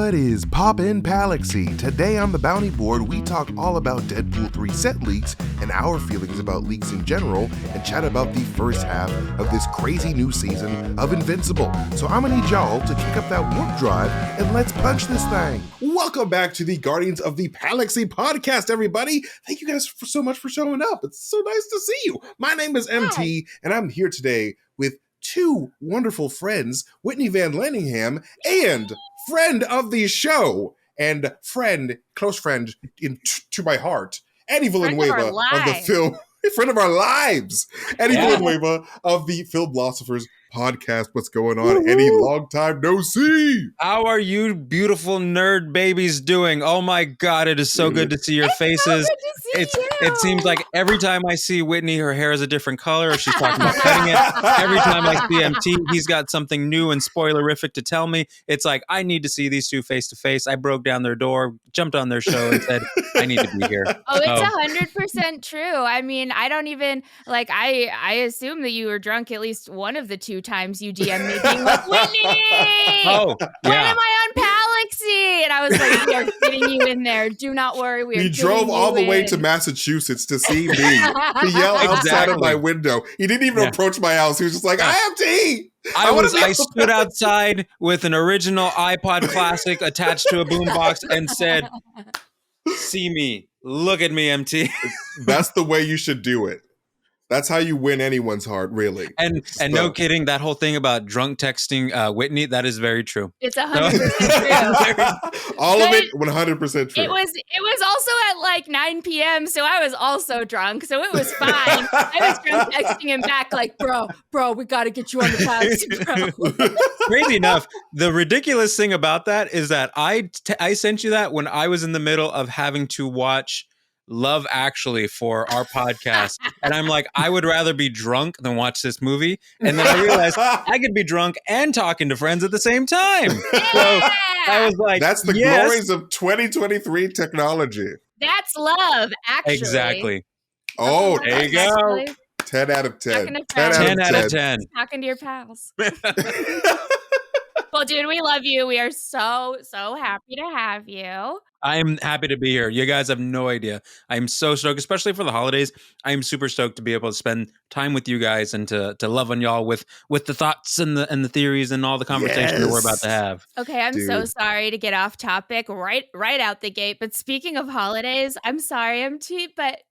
What is poppin' Palaxy? Today on the Bounty Board, we talk all about Deadpool 3 set leaks and our feelings about leaks in general, and chat about the first half of this crazy new season of Invincible. So I'm gonna need y'all to kick up that warp drive and let's punch this thing. Welcome back to the Guardians of the Palaxy podcast, everybody. Thank you guys so much for showing up. It's so nice to see you. My name is MT, and I'm here today with two wonderful friends, Whitney Van Laningham and friend of the show and close friend to my heart, Annie Villanueva of the film, friend of our lives, Annie Villanueva of the Filmlosophers podcast. What's going on, Annie? Long time no see. How are you beautiful nerd babies doing? Oh my God, it is so good to see your faces. It seems like every time I see Whitney, her hair is a different color. She's talking about cutting it. Every time I see MT, he's got something new and spoilerific to tell me. It's like, I need to see these two face to face. I broke down their door, jumped on their show and said, I need to be here. Oh, it's 100% true. I mean, I don't even, like, I assume that you were drunk at least one of the two times you DM'd me being like, Whitney! Oh, when am I on Palaxy? And I was like, we are getting you in there. Do not worry. He drove all the way to Massachusetts to see me. He yelled outside of my window. He didn't even approach my house. He was just like, I have tea. I stood outside with an original iPod Classic attached to a boombox and said, see me. Look at me, MT. That's the way you should do it. That's how you win anyone's heart, really. And no kidding, that whole thing about drunk texting Whitney, that is very true. It's 100% true. All of it, 100% true. It was also at like 9 p.m., so I was also drunk, so it was fine. I was drunk texting him back like, bro, we got to get you on the podcast, bro. Crazy enough, the ridiculous thing about that is that I sent you that when I was in the middle of having to watch Love Actually for our podcast. And I'm like, I would rather be drunk than watch this movie. And then I realized I could be drunk and talking to friends at the same time. Yeah! So I was like, that's the glories of 2023 technology. That's love, actually. Exactly. Oh, there you go. 10 out of 10. 10 out of 10. Talking to your pals. Well, dude, we love you. We are so happy to have you. I'm happy to be here. You guys have no idea. I'm so stoked, especially for the holidays. I'm super stoked to be able to spend time with you guys and to love on y'all with the thoughts and the theories and all the conversation that we're about to have. Okay, I'm so sorry to get off topic right out the gate. But speaking of holidays, I'm sorry, MT, but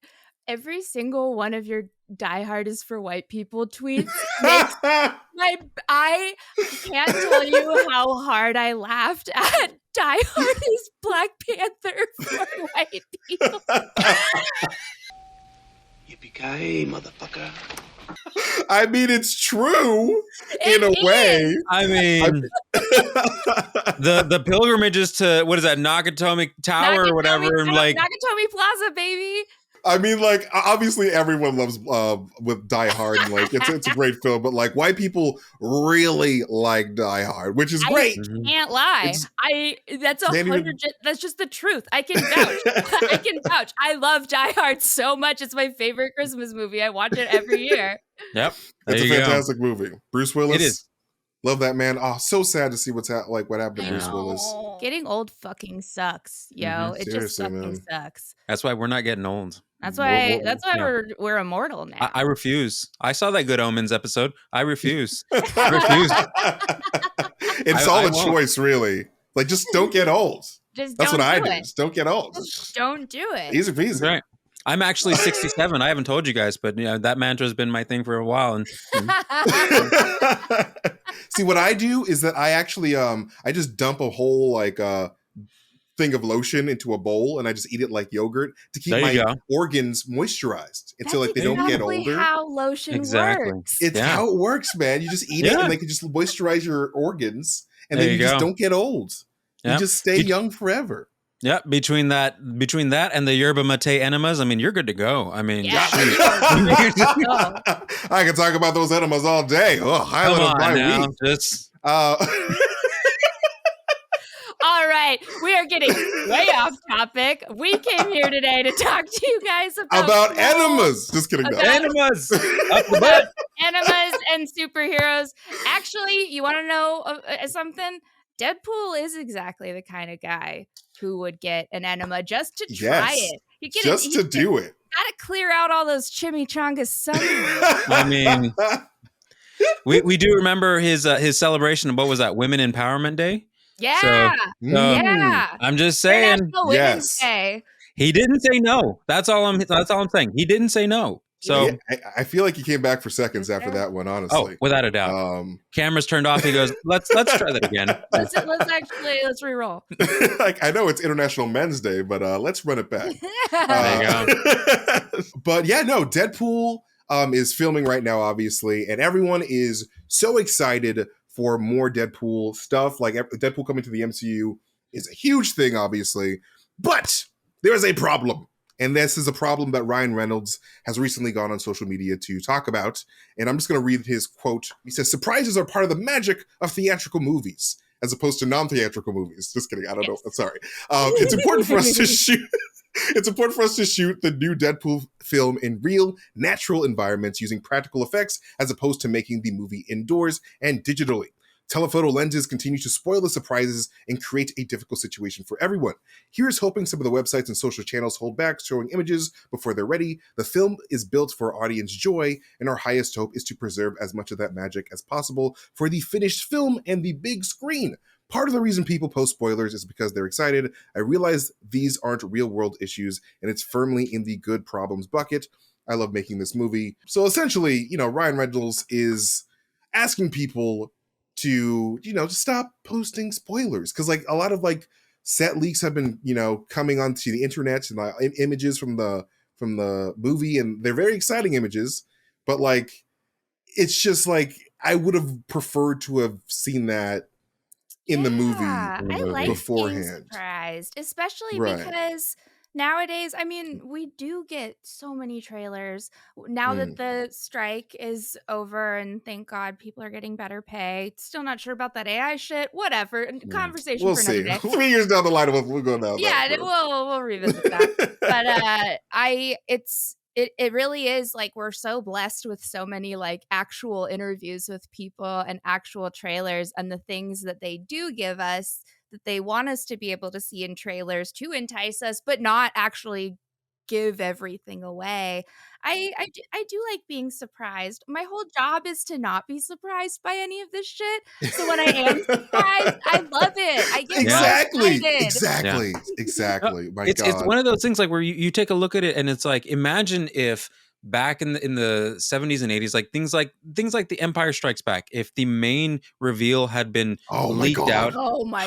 every single one of your Die Hard is for white people tweets makes I can't tell you how hard I laughed at Die Hard is Black Panther for white people. Yippee-ki-yay, motherfucker. I mean, it's true in a way. I mean, the pilgrimages to, what is that, Nakatomi Tower or whatever, and like Nakatomi Plaza, baby. I mean, like, obviously everyone loves with Die Hard, and like it's a great film, but like white people really like Die Hard, which is great. I can't lie. That's just the truth. I can vouch. I love Die Hard so much. It's my favorite Christmas movie. I watch it every year. Yep. It's a fantastic movie. Bruce Willis. It is. Love that man. Oh, so sad to see what happened to Bruce Willis. Getting old fucking sucks, yo. It just fucking sucks. That's why we're not getting old. That's why we're immortal now. I refuse. I saw that Good Omens episode. I refuse. I refuse. It's solid choice, really. Like, just don't get old. That's what I do. Just don't get old. Just don't do it. Easy peasy. Right. I'm actually 67. I haven't told you guys, but that mantra has been my thing for a while. And see, what I do is that I actually I just dump a whole like thing of lotion into a bowl, and I just eat it like yogurt to keep my organs moisturized until like they don't get older. How lotion works. It's how it works, man. You just eat it, and they can just moisturize your organs, and then you just don't get old. You just stay young forever. Yeah, between that and the yerba mate enemas, I mean, you're good to go. I mean, I can talk about those enemas all day. Oh, highlight of my week. All right, we are getting way off topic. We came here today to talk to you guys about enemas. Just kidding. Enemas. Enemas and superheroes. Actually, you want to know something? Deadpool is exactly the kind of guy who would get an enema just to try Yes. it. You Just to do it. Gotta clear out all those chimichangas somewhere. I mean, we do remember his celebration of what was that, Women Empowerment Day? Yeah. Yeah. I'm just saying. International Women's Day. He didn't say no. That's all I'm saying. He didn't say no. So yeah, I feel like he came back for seconds after that one, honestly. Oh, without a doubt. Cameras turned off. He goes, let's try that again. Let's re-roll. Like, I know it's International Men's Day, but let's run it back. There you go. But yeah, no, Deadpool is filming right now, obviously, and everyone is so excited for more Deadpool stuff. Like, Deadpool coming to the MCU is a huge thing, obviously, but there is a problem. And this is a problem that Ryan Reynolds has recently gone on social media to talk about. And I'm just going to read his quote. He says, "Surprises are part of the magic of theatrical movies, as opposed to non-theatrical movies." Just kidding. I don't know. Sorry. It's important for us to shoot. It's important for us to shoot the new Deadpool film in real, natural environments using practical effects, as opposed to making the movie indoors and digitally. Telephoto lenses continue to spoil the surprises and create a difficult situation for everyone. Here's hoping some of the websites and social channels hold back showing images before they're ready. The film is built for audience joy, and our highest hope is to preserve as much of that magic as possible for the finished film and the big screen. Part of the reason people post spoilers is because they're excited. I realize these aren't real-world issues, and it's firmly in the good problems bucket. I love making this movie. So essentially, Ryan Reynolds is asking people to, to stop posting spoilers. Because, like, a lot of, like, set leaks have been, coming onto the internet and images from the movie, and they're very exciting images. But, like, it's just, like, I would have preferred to have seen that in the movie I like beforehand. being surprised, especially Right. because nowadays, I mean, we do get so many trailers now that the strike is over, and thank God people are getting better pay. Still not sure about that AI shit. Whatever. Conversation We'll for see. another day. 3 years down the line, we'll go down. Yeah, we'll revisit that. But it really is, like, we're so blessed with so many, like, actual interviews with people and actual trailers, and the things that they do give us that they want us to be able to see in trailers to entice us, but not actually give everything away. I do like being surprised. My whole job is to not be surprised by any of this shit. So when I am surprised, I love it. I get Exactly. My it's God. It's one of those things, like, where you take a look at it, and it's like, imagine if back in the 70s and 80s, like things like The Empire Strikes Back, if the main reveal had been leaked out,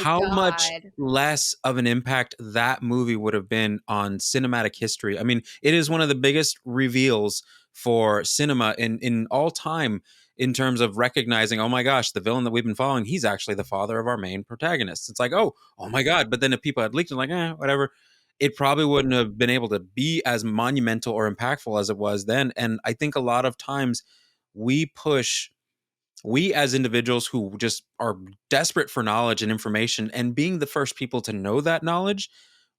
how much less of an impact that movie would have been on cinematic history. I mean, it is one of the biggest reveals for cinema in all time, in terms of recognizing, oh my gosh, the villain that we've been following, he's actually the father of our main protagonist. It's like, oh my God. But then if people had leaked it, like, whatever, it probably wouldn't have been able to be as monumental or impactful as it was then. And I think a lot of times we as individuals who just are desperate for knowledge and information, and being the first people to know that knowledge,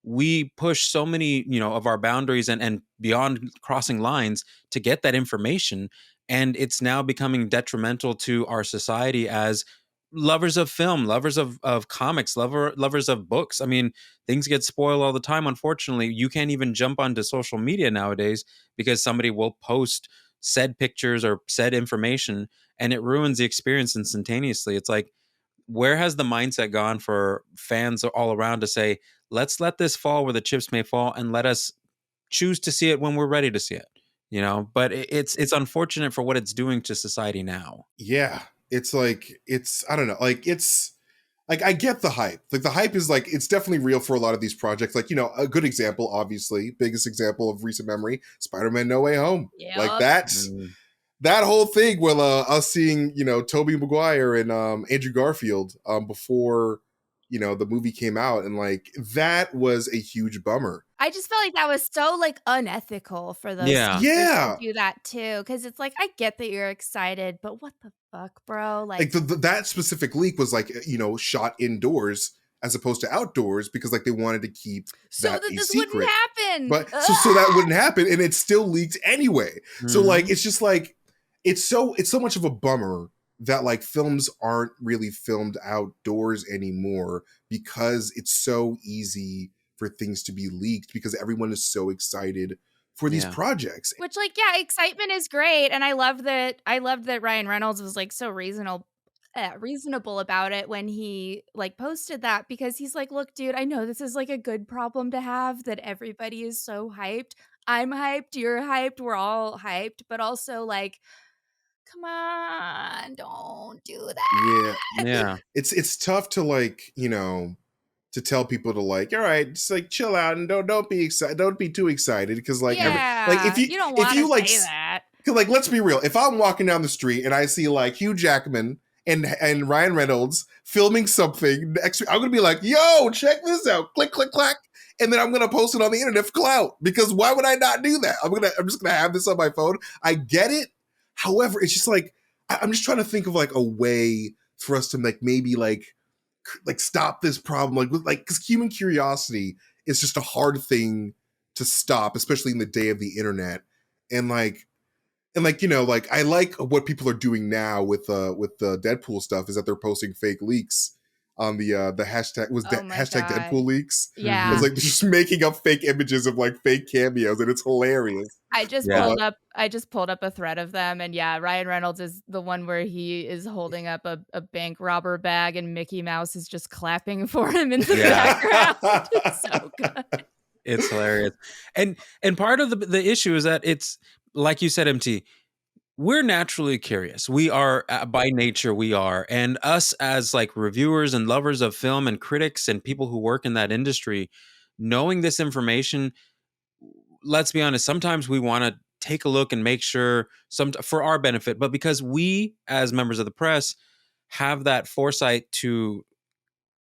we push so many, of our boundaries and beyond crossing lines to get that information. And it's now becoming detrimental to our society as lovers of film, lovers of comics, lovers of books. I mean, things get spoiled all the time. Unfortunately, you can't even jump onto social media nowadays because somebody will post said pictures or said information, and it ruins the experience instantaneously. It's like, where has the mindset gone for fans all around to say, let's let this fall where the chips may fall, and let us choose to see it when we're ready to see it, But it's unfortunate for what it's doing to society now. Yeah. It's like, I don't know, like, it's like, I get the hype. Like, the hype is, like, it's definitely real for a lot of these projects. Like, a good example, obviously, biggest example of recent memory, Spider-Man No Way Home. Yep. Like, that whole thing with us seeing, Tobey Maguire and Andrew Garfield before, the movie came out. And, like, that was a huge bummer. I just felt like that was so, like, unethical for those to do that too, because it's like, I get that you're excited, but what the fuck, bro? Like that specific leak was, like, shot indoors as opposed to outdoors, because, like, they wanted to keep that this secret. wouldn't happen. But so that wouldn't happen, and it still leaked anyway. So, like, it's just like, it's so much of a bummer that like films aren't really filmed outdoors anymore because it's so easy for things to be leaked because everyone is so excited for these projects. Which, like, yeah, excitement is great, and I loved that Ryan Reynolds was like so reasonable about it when he like posted that, because he's like, look, dude, I know this is like a good problem to have, that everybody is so hyped. I'm hyped, you're hyped, we're all hyped, but also like, come on, don't do that. Yeah. It's tough to like, you know, to tell people to like, all right, just like chill out and don't be excited, don't be too excited, because like if you don't want to like say that. Cause like, let's be real, if I'm walking down the street and I see like Hugh Jackman and Ryan Reynolds filming something next, I'm gonna be like, yo, check this out, click click clack, and then I'm gonna post it on the internet for clout, because why would I not do that? I'm just gonna have this on my phone. I get it. However, it's just like I'm just trying to think of like a way for us to like maybe like stop this problem, like with like, because human curiosity is just a hard thing to stop, especially in the day of the internet. And like you know, like I like what people are doing now with the Deadpool stuff, is that they're posting fake leaks on the hashtag hashtag God. Deadpool leaks. Yeah. It's like they're just making up fake images of like fake cameos, and it's hilarious. I just pulled up a thread of them, and yeah, Ryan Reynolds is the one where he is holding up a bank robber bag, and Mickey Mouse is just clapping for him in the background. It's so good. It's hilarious. And part of the issue is that it's like you said, MT, we're naturally curious. We are by nature, we are. And us as like reviewers and lovers of film and critics and people who work in that industry, knowing this information, let's be honest, sometimes we want to take a look and make sure for our benefit, but because we as members of the press have that foresight to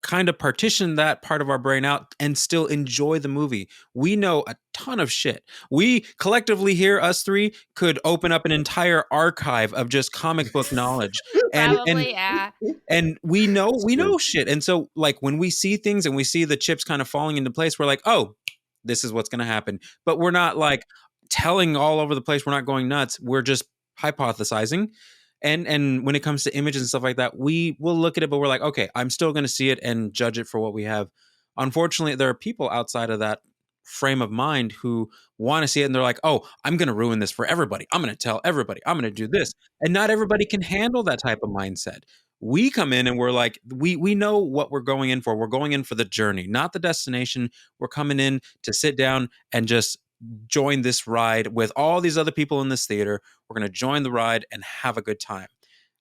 kind of partition that part of our brain out and still enjoy the movie. We know a ton of shit. We collectively here, us three, could open up an entire archive of just comic book knowledge. And we know shit. And so like when we see things and we see the chips kind of falling into place, we're like, oh, this is what's going to happen. But we're not like telling all over the place. We're not going nuts. We're just hypothesizing. And when it comes to images and stuff like that, we will look at it, but we're like, okay, I'm still going to see it and judge it for what we have. Unfortunately, there are people outside of that frame of mind who want to see it, and they're like, oh, I'm going to ruin this for everybody. I'm going to tell everybody. I'm going to do this. And not everybody can handle that type of mindset. We come in and we're like, we know what we're going in for. We're going in for the journey, not the destination. We're coming in to sit down and just join this ride with all these other people in this theater. We're going to join the ride and have a good time.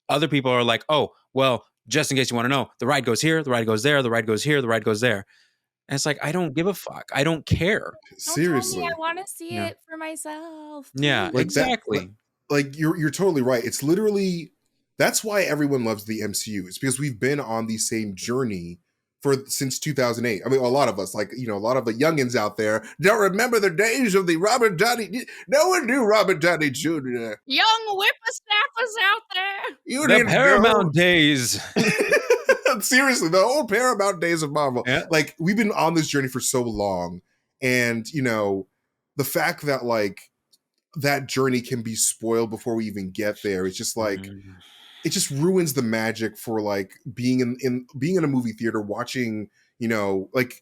Other people are like, oh, well, just in case you want to know, the ride goes here, the ride goes there, the ride goes here, the ride goes there. And it's like, I don't give a fuck. I don't care. Seriously. Don't tell me, I want to see it for myself. Please. Yeah, like exactly. Like you're totally right. It's literally, that's why everyone loves the MCU. It's because we've been on the same journey since 2008. I mean, a lot of us, like, you know, a lot of the youngins out there don't remember the days of the Robert Downey. No one knew Robert Downey Jr. Young whippersnappers out there. The Paramount days. Seriously, the whole Paramount days of Marvel. Yeah. Like, we've been on this journey for so long. And, you know, the fact that, like, that journey can be spoiled before we even get there, it's just like... It just ruins the magic for like being in a movie theater, watching, you know, like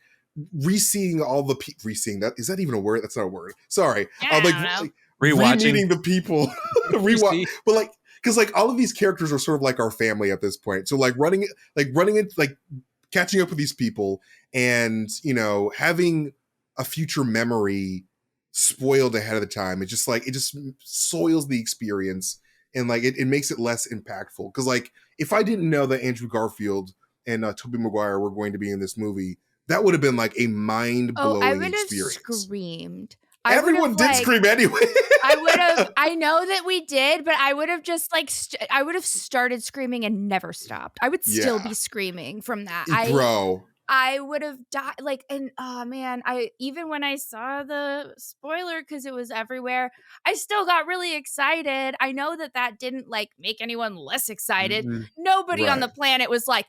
reseeing all the reseeing that, is that even a word? That's not a word. Sorry. Like re-meeting the people, but like, because like all of these characters are sort of like our family at this point. So like running it, like catching up with these people, and you know, having a future memory spoiled ahead of the time, it just soils the experience. And like it makes it less impactful, because like if I didn't know that Andrew Garfield and Tobey Maguire were going to be in this movie, that would have been like a mind-blowing experience. I would have screamed. Everyone did scream anyway. I know that we did, but I would have just like I would have started screaming and never stopped. I would still be screaming from that. I would have died. Like, and oh man, even when I saw the spoiler, because it was everywhere, I still got really excited. I know that didn't like make anyone less excited. Nobody on the planet was like,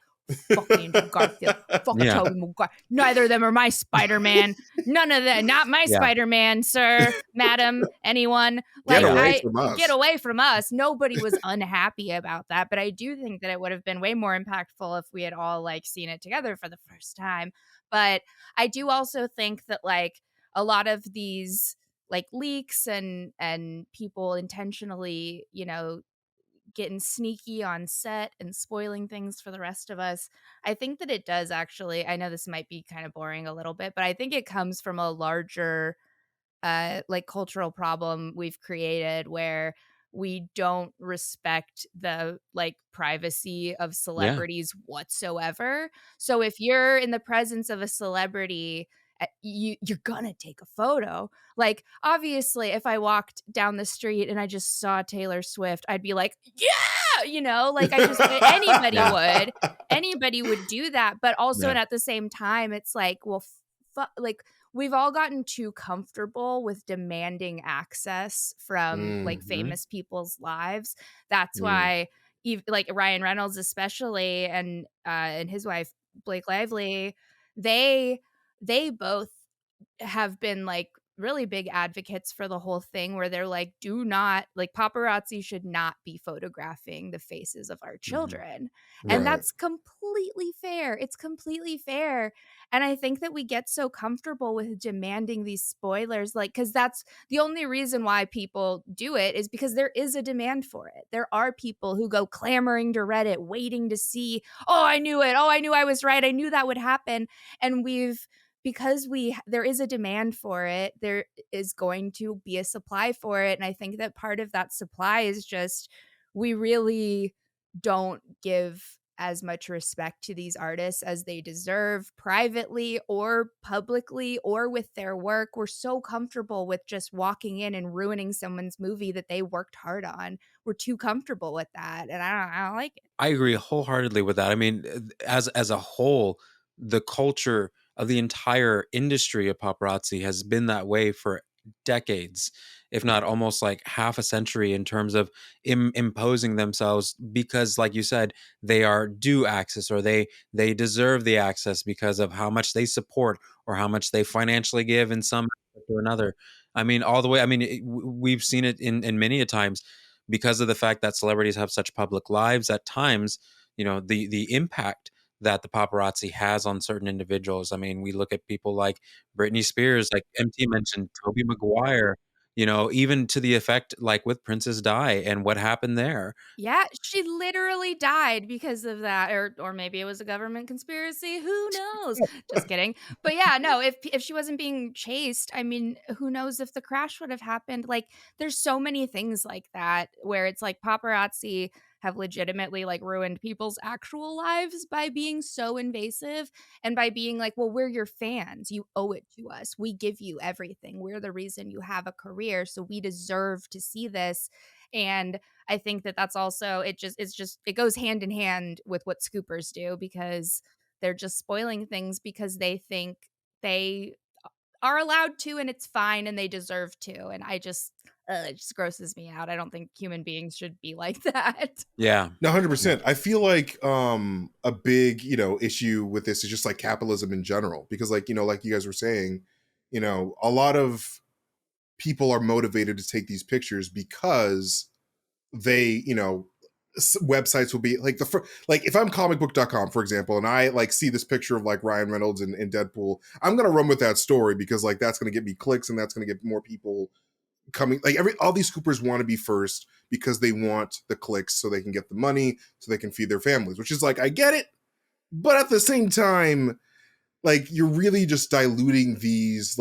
Fuck Andrew Garfield. Fuck Yeah. Tobey Maguire. Neither of them are my Spider-Man. None of them. Not my Yeah. Spider-Man, sir, madam, anyone. Get Like, away from us. Get away from us. Nobody was unhappy about that. But I do think that it would have been way more impactful if we had all like seen it together for the first time. But I do also think that like a lot of these like leaks and people intentionally, you know, getting sneaky on set and spoiling things for the rest of us. I think that it does actually, I know this might be kind of boring a little bit, but I think it comes from a larger like cultural problem we've created where we don't respect the like privacy of Yeah. celebrities whatsoever. So if you're in the presence of a celebrity, you're gonna take a photo. Like obviously, if I walked down the street and I just saw Taylor Swift, I'd be like, yeah, you know, like I just anybody would do that. But also, Yeah. and at the same time, it's like, well, like we've all gotten too comfortable with demanding access from like famous people's lives. That's why like Ryan Reynolds especially and his wife Blake Lively, they both have been like really big advocates for the whole thing where they're like, do not like paparazzi should not be photographing the faces of our children. And Right. that's completely fair. It's completely fair. And I think that we get so comfortable with demanding these spoilers, like, because that's the only reason why people do it is because there is a demand for it. There are people who go clamoring to Reddit, waiting to see, oh, I knew it. Oh, I knew I was right. I knew that would happen. And because there is a demand for it, there is going to be a supply for it. And I think that part of that supply is just we really don't give as much respect to these artists as they deserve privately or publicly or with their work. We're so comfortable with just walking in and ruining someone's movie that they worked hard on. We're too comfortable with that. And I don't like it. I agree wholeheartedly with that. I mean, as a whole, the culture of the entire industry of paparazzi has been that way for decades, if not almost like half a century, in terms of imposing themselves because, like you said, they are due access or they deserve the access because of how much they support or how much they financially give in some aspect or another. I mean, all the way. I mean, we've seen it in many a times because of the fact that celebrities have such public lives at times, you know, the impact that the paparazzi has on certain individuals. I mean, we look at people like Britney Spears, like MT mentioned, Tobey Maguire, you know, even to the effect like with Princess Di and what happened there. Yeah, she literally died because of that, or maybe it was a government conspiracy. Who knows? Just kidding. But yeah, no. If she wasn't being chased, I mean, who knows if the crash would have happened? Like, there's so many things like that where it's like paparazzi have legitimately like ruined people's actual lives by being so invasive and by being like, well, we're your fans. You owe it to us. We give you everything. We're the reason you have a career, so we deserve to see this. And I think that that's also it goes hand in hand with what scoopers do because they're just spoiling things because they think they are allowed to and it's fine and they deserve to. And it just grosses me out. I don't think human beings should be like that. Yeah. No, 100%. I feel like a big, issue with this is just like capitalism in general. Because like, like you guys were saying, a lot of people are motivated to take these pictures because they, websites will be like like if I'm comicbook.com, for example, and I like see this picture of like Ryan Reynolds and Deadpool, I'm going to run with that story because like that's going to get me clicks and that's going to get more people coming. Like all these scoopers want to be first because they want the clicks so they can get the money so they can feed their families, which is like, I get it. But at the same time, like you're really just diluting these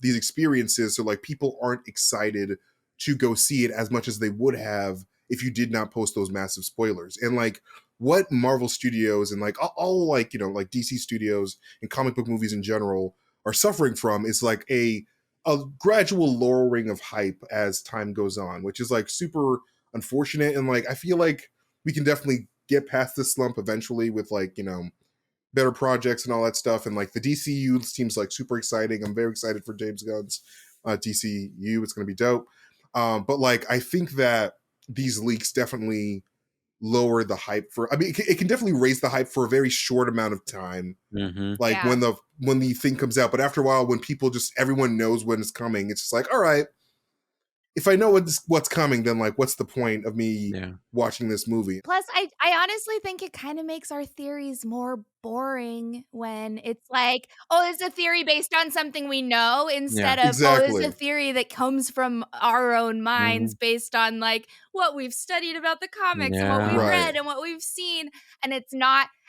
experiences. So like people aren't excited to go see it as much as they would have if you did not post those massive spoilers. And like what Marvel Studios and like all like, like DC Studios and comic book movies in general are suffering from is like a gradual lowering of hype as time goes on, which is like super unfortunate. And like, I feel like we can definitely get past this slump eventually with like, better projects and all that stuff. And like the DCU seems like super exciting. I'm very excited for James Gunn's DCU. It's going to be dope. But like, I think that these leaks definitely lower the hype for, I mean, it can definitely raise the hype for a very short amount of time. Like when the thing comes out, but after a while, when people everyone knows when it's coming, it's just like, all right, if I know what's coming, then like, what's the point of me watching this movie? Plus, I honestly think it kind of makes our theories more boring when it's like, oh, it's a theory based on something we know, instead of, oh, it's a theory that comes from our own minds based on like what we've studied about the comics and what we've read and what we've seen. And it feels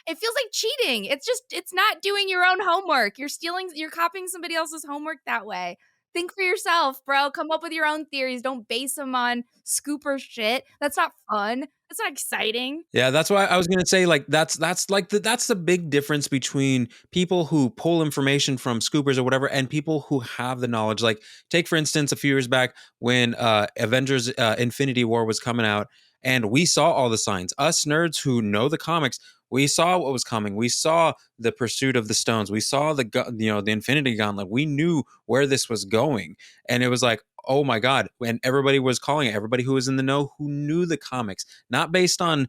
like cheating. It's not doing your own homework. You're copying somebody else's homework that way. Think for yourself, bro. Come up with your own theories. Don't base them on scooper shit. That's not fun. That's not exciting. Yeah, that's why I was gonna say, like, that's the big difference between people who pull information from scoopers or whatever and people who have the knowledge. Like, take for instance, a few years back when Avengers Infinity War was coming out, and we saw all the signs. Us nerds who know the comics, we saw what was coming. We saw the pursuit of the stones. We saw the Infinity Gauntlet. We knew where this was going, and it was like, oh my God. And everybody was calling it. Everybody who was in the know, who knew the comics, not based on,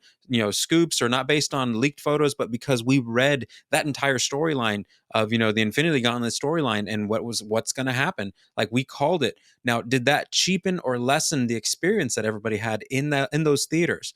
scoops or not based on leaked photos, but because we read that entire storyline of, the Infinity Gauntlet storyline and what's going to happen. Like, we called it. Now, did that cheapen or lessen the experience that everybody had in those theaters?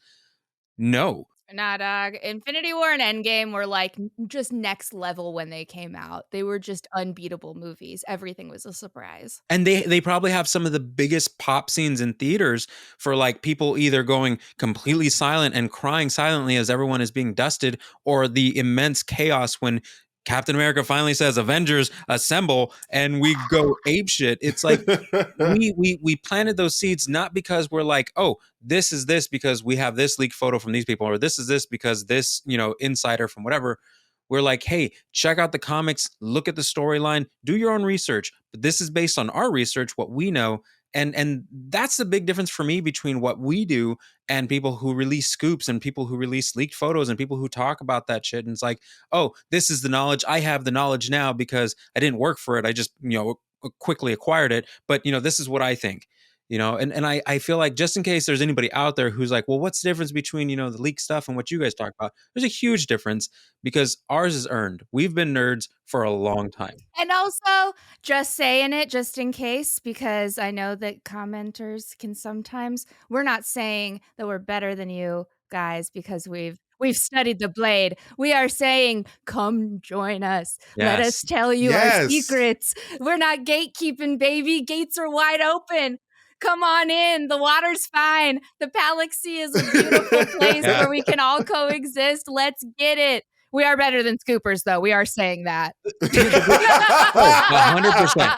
No. Nah, dog. Infinity War and Endgame were like just next level when they came out. They were just unbeatable movies. Everything was a surprise. And they probably have some of the biggest pop scenes in theaters for like people either going completely silent and crying silently as everyone is being dusted, or the immense chaos when Captain America finally says Avengers assemble and we go apeshit. It's like we planted those seeds not because we're like, oh, this is this because we have this leaked photo from these people, or this is this because this, insider from whatever. We're like, hey, check out the comics, look at the storyline, do your own research. But this is based on our research, what we know. And that's the big difference for me between what we do and people who release scoops and people who release leaked photos and people who talk about that shit. And it's like, oh, this is the knowledge. I have the knowledge now because I didn't work for it. I just, quickly acquired it. But, this is what I think. And I feel like, just in case there's anybody out there who's like, well, what's the difference between, the leak stuff and what you guys talk about? There's a huge difference because ours is earned. We've been nerds for a long time. And also, just saying it just in case, because I know that commenters can sometimes, we're not saying that we're better than you guys because we've studied the blade. We are saying, come join us. Yes. Let us tell you our secrets. We're not gatekeeping, baby. Gates are wide open. Come on in. The water's fine. The Palaxy is a beautiful place where we can all coexist. Let's get it. We are better than scoopers, though. We are saying that. 100%.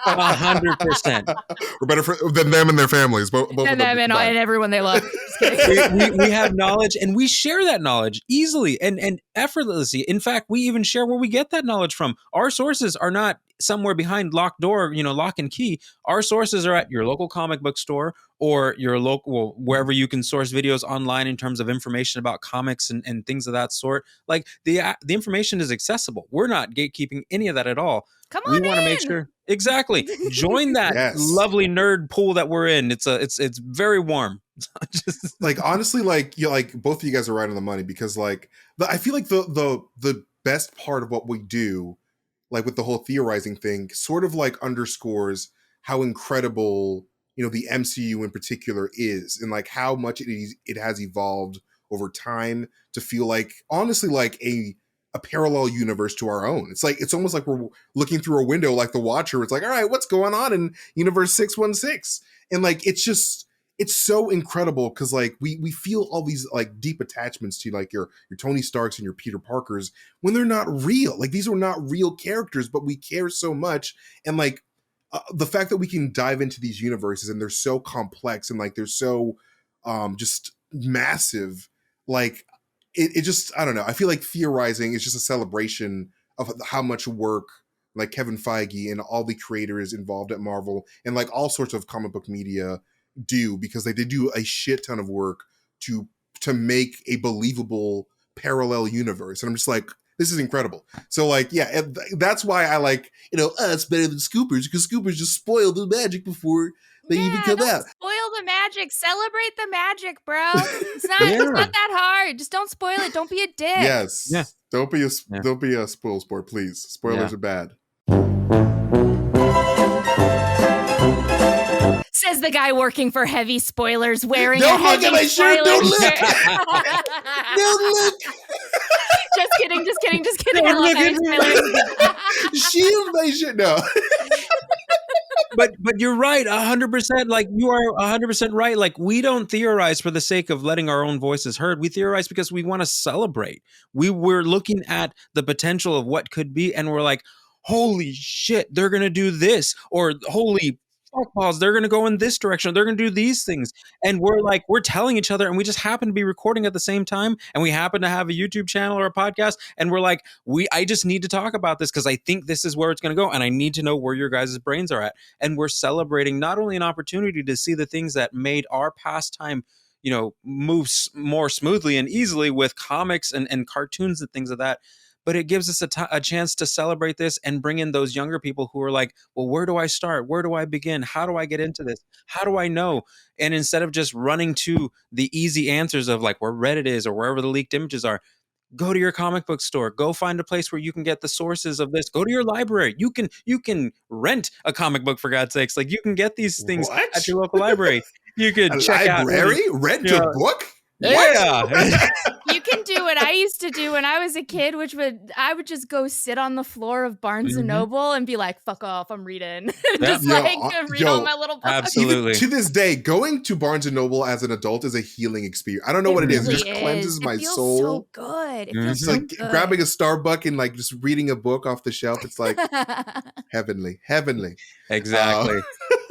100%. We're better than them and their families. Both and them and everyone they love. Just kidding. we have knowledge, and we share that knowledge easily and effortlessly. In fact, we even share where we get that knowledge from. Our sources are not somewhere behind locked door, lock and key. Our sources are at your local comic book store or your local, wherever you can source videos online in terms of information about comics and things of that sort. Like the information is accessible. We're not gatekeeping any of that at all. Come on, we want to make sure exactly join that lovely nerd pool that we're in. It's very warm. Like, honestly, like both of you guys are right on the money, because like I feel like the best part of what we do, like with the whole theorizing thing, sort of like underscores how incredible, the MCU in particular is, and like how much it has evolved over time to feel like, honestly, like a parallel universe to our own. It's like, it's almost like we're looking through a window like the Watcher. It's like, all right, what's going on in Universe 616? And like, it's so incredible because like we feel all these like deep attachments to like your Tony Starks and your Peter Parkers when they're not real. Like, these are not real characters, but we care so much. And like the fact that we can dive into these universes and they're so complex and like they're so just massive, like it just, I don't know. I feel like theorizing is just a celebration of how much work like Kevin Feige and all the creators involved at Marvel and like all sorts of comic book media do, because they do a shit ton of work to make a believable parallel universe. And I'm just like, this is incredible. So like, yeah, that's why I like, us better than Scoopers, because Scoopers just spoiled the magic before They even killed don't that. spoil the magic. Celebrate the magic, bro. It's not that hard. Just don't spoil it. Don't be a dick. Yes. Yeah. Don't be a spoil sport, please. Spoilers are bad. Says the guy working for Heavy Spoilers wearing Don't a look Heavy at my shirt. Don't Spoilers look. Don't look. Just kidding. I love Heavy Spoilers. Shield my shit. No. But you're right, 100%. Like, you are 100% right. Like, we don't theorize for the sake of letting our own voices heard. We theorize because we want to celebrate. We're looking at the potential of what could be, and we're like, holy shit, they're gonna do this, or holy fuckballs, they're gonna go in this direction, they're gonna do these things, and we're telling each other, and we just happen to be recording at the same time, and we happen to have a YouTube channel or a podcast, and we're like, I just need to talk about this because I think this is where it's gonna go, and I need to know where your guys' brains are at, and we're celebrating not only an opportunity to see the things that made our pastime, move more smoothly and easily with comics and cartoons and things of that. But it gives us a chance to celebrate this and bring in those younger people who are like, well, where do I start? Where do I begin? How do I get into this? How do I know? And instead of just running to the easy answers of like where Reddit is or wherever the leaked images are, go to your comic book store. Go find a place where you can get the sources of this. Go to your library. You can rent a comic book, for God's sakes. Like, you can get these things at your local library. You could check library? out. Rent a book? Yeah. You can do what I used to do when I was a kid, I would just go sit on the floor of Barnes and Noble and be like, fuck off, I'm reading. Just read all my little books. Absolutely. Even to this day, going to Barnes and Noble as an adult is a healing experience. I don't know what it is. It just cleanses my soul. It feels so good. It feels so like good. Grabbing a Starbucks and like just reading a book off the shelf. It's like heavenly. Exactly.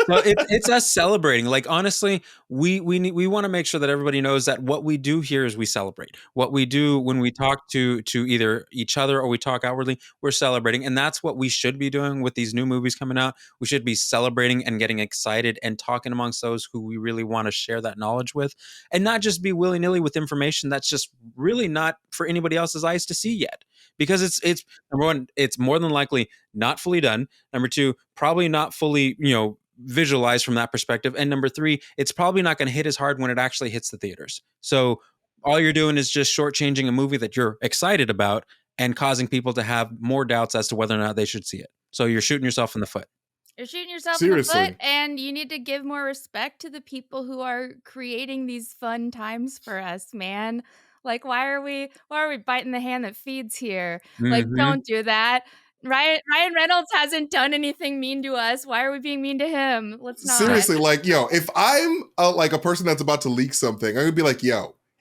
So it's us celebrating. Like, honestly, we want to make sure that everybody knows that what we do here is we celebrate. What we do when we talk to either each other or we talk outwardly, we're celebrating. And that's what we should be doing with these new movies coming out. We should be celebrating and getting excited and talking amongst those who we really want to share that knowledge with, and not just be willy-nilly with information that's just really not for anybody else's eyes to see yet. Because it's number one, it's more than likely not fully done. Number two, probably not fully, visualized from that perspective. And number three, it's probably not going to hit as hard when it actually hits the theaters. So all you're doing is just shortchanging a movie that you're excited about and causing people to have more doubts as to whether or not they should see it. So you're shooting yourself in the foot. You're shooting yourself in the foot, and you need to give more respect to the people who are creating these fun times for us, man. Like, why are we biting the hand that feeds here? Like, don't do that. Ryan Reynolds hasn't done anything mean to us. Why are we being mean to him? Let's not. Seriously, like, if I'm like a person that's about to leak something, I'm gonna be like,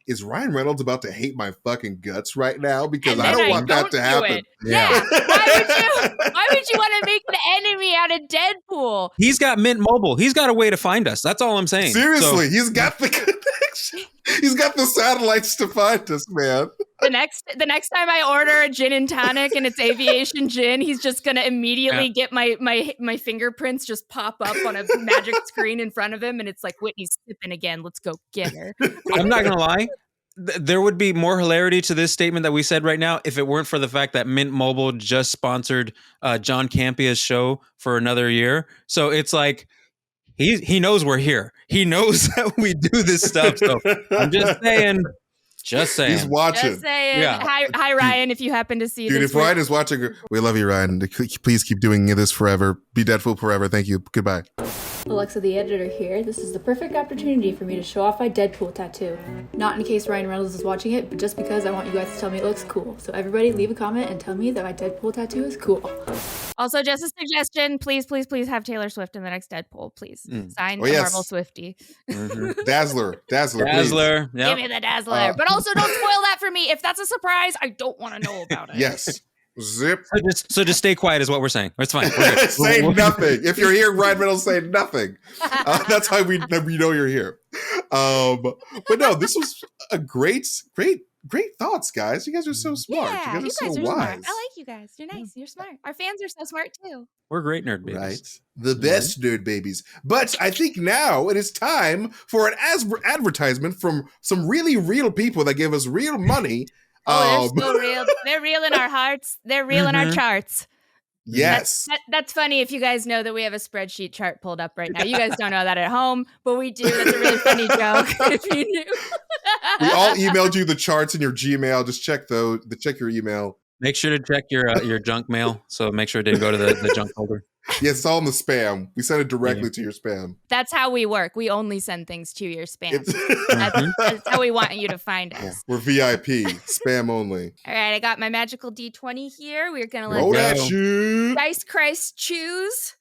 is Ryan Reynolds about to hate my fucking guts right now? Because I don't want that to happen. Yeah. Why would you want to make an enemy out of Deadpool? He's got Mint Mobile. He's got a way to find us. That's all I'm saying. Seriously, he's got the connection. He's got the satellites to find us, man. The next time I order a gin and tonic and it's aviation gin, he's just gonna immediately get my fingerprints just pop up on a magic screen in front of him, and it's like, Whitney's sipping again. Let's go get her. I'm not gonna lie. There would be more hilarity to this statement that we said right now if it weren't for the fact that Mint Mobile just sponsored John Campia's show for another year. So it's like, he knows we're here. He knows that we do this stuff. So I'm just saying. He's watching. Just saying. Yeah. Hi, Ryan, if you happen to see this. Dude, if Ryan is watching, we love you, Ryan. Please keep doing this forever. Be Deadpool forever. Thank you. Goodbye. Alexa, the editor here. This is the perfect opportunity for me to show off my Deadpool tattoo. Not in case Ryan Reynolds is watching it, but just because I want you guys to tell me it looks cool. So everybody leave a comment and tell me that my Deadpool tattoo is cool. Also, just a suggestion, please have Taylor Swift in the next Deadpool, please. Sign Marvel Swiftie. Dazzler. Dazzler. Yep. Give me the Dazzler. But also, don't spoil that for me. If that's a surprise, I don't want to know about it. Yes. Zip. So just stay quiet is what we're saying. It's fine. Say nothing. If you're here, Ryan Reynolds, say nothing. That's how we know you're here. But no, this was a great thoughts, guys. You guys are so smart. Yeah, you guys are so wise. Smart. I like you guys. You're nice. You're smart. Our fans are so smart too. We're great nerd babies. Right. The best nerd babies. But I think now it is time for an advertisement from some really real people that give us real money. They're so real. They're real in our hearts. They're real in our charts. Yes. That's funny if you guys know that we have a spreadsheet chart pulled up right now. You guys don't know that at home, but we do. That's a really funny joke if you knew. We all emailed you the charts in your Gmail. Just check check your email. Make sure to check your junk mail. So make sure it didn't go to the junk folder. Yes, it's all in the spam. We send it directly to your spam. That's how we work. We only send things to your spam. That's how we want you to find us. We're VIP, spam only. All right, I got my magical D20 here. We're going to Roll let that shit. Dice Christ choose.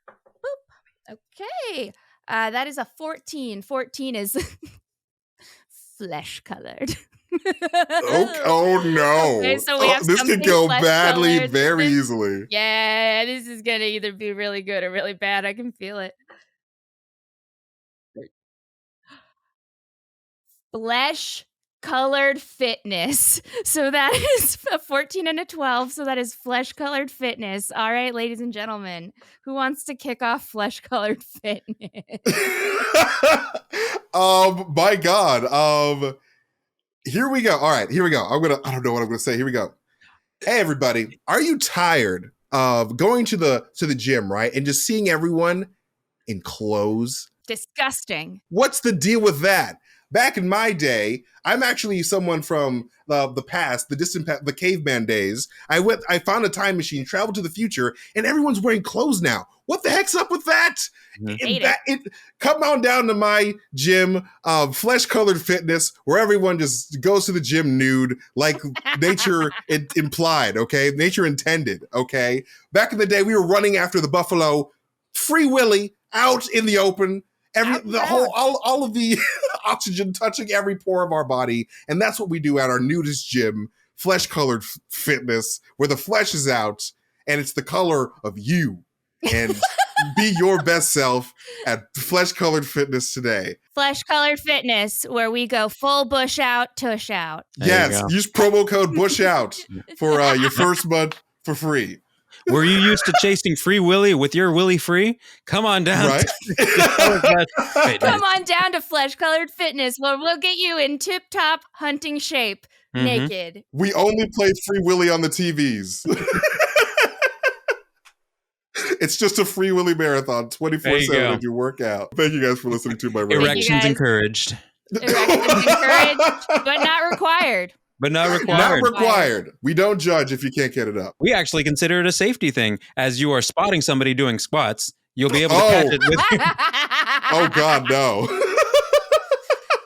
Boop. Okay. That is a 14. 14 is flesh colored. Oh no. Okay, so we have this could go badly flesh-colored. very easily. Yeah, this is going to either be really good or really bad. I can feel it. Flesh colored fitness. So that is a 14 and a 12. So that is flesh colored fitness. All right, ladies and gentlemen, who wants to kick off flesh colored fitness? My God. Here we go. All right, here we go. I don't know what I'm gonna say. Here we go. Hey everybody, are you tired of going to the gym, right? And just seeing everyone in clothes? Disgusting. What's the deal with that? Back in my day, I'm actually someone from the past, the caveman days. I found a time machine, traveled to the future, and everyone's wearing clothes now. What the heck's up with that? Come on down to my gym, Flesh Colored Fitness, where everyone just goes to the gym nude, like nature implied, okay? Nature intended, okay? Back in the day, we were running after the buffalo, Free Willy, out in the open, all of the oxygen touching every pore of our body, and that's what we do at our nudist gym, Flesh Colored Fitness, where the flesh is out, and it's the color of you. And be your best self at Flesh Colored Fitness today. Flesh Colored Fitness, where we go full bush out, tush out. Yes, use promo code Bush Out for your first month for free. Were you used to chasing Free Willy with your Willy free? Come on down. Right? Come on down to Flesh Colored Fitness, where we'll get you in tip-top hunting shape, naked. We only play Free Willy on the TVs. It's just a Free Willy marathon, 24/7 if you work out. Thank you guys for listening to my rant. Erections encouraged. Erections encouraged, but not required. But not required. Not required. We don't judge if you can't get it up. We actually consider it a safety thing. As you are spotting somebody doing squats, you'll be able to catch it with you. Oh, God, no.